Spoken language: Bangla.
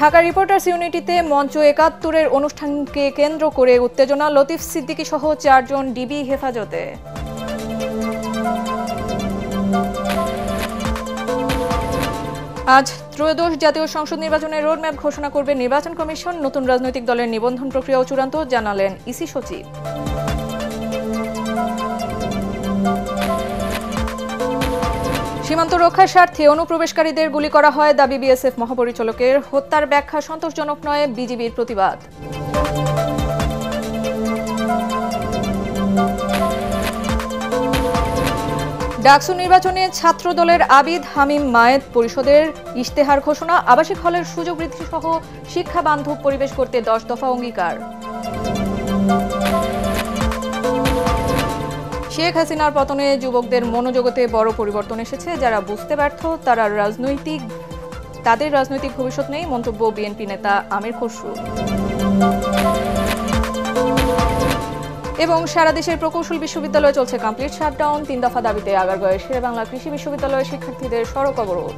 ঢাকা রিপোর্টার্স ইউনিটিতে মঞ্চ ৭১-এর অনুষ্ঠানকে কেন্দ্র করে উত্তেজনা, লতিফ সিদ্দিকী সহ ৪ জন ডিবি হেফাজতে। আজ ত্রয়োদশ জাতীয় সংসদ নির্বাচনের রোডম্যাপ ঘোষণা করবে নির্বাচন কমিশন। নতুন রাজনৈতিক দলের নিবন্ধন প্রক্রিয়াও চূড়ান্ত, জানালেন ইসি সচিব। সীমান্ত রক্ষার স্বার্থে অনুপ্রবেশকারীদের গুলি করা হয়, দাবি বিএসএফ মহাপরিচালকের। হত্যার ব্যাখ্যা সন্তোষজনক নয়, বিজিবির প্রতিবাদ। ডাকসু নির্বাচনে ছাত্র দলের আবিদ হামিম মায়েদ পরিষদের ইশতেহার ঘোষণা, আবাসিক হলের সুযোগ বৃদ্ধি সহ শিক্ষা বান্ধব পরিবেশ করতে 10 দফা অঙ্গীকার। শেখ হাসিনার পতনে যুবকদের মনোজগতে বড় পরিবর্তন এসেছে। যারা বুঝতে ব্যর্থ তাদের রাজনৈতিক ভবিষ্যৎ নেই, মন্তব্য বিএনপি নেতা আমির খসরু। এবং সারা দেশের প্রকৌশল বিশ্ববিদ্যালয়ে চলছে কমপ্লিট শাটডাউন, 3 দফা দাবিতে আগারগাঁওয়ের শেরেবাংলা কৃষি বিশ্ববিদ্যালয়ের শিক্ষার্থীদের সড়ক অবরোধ।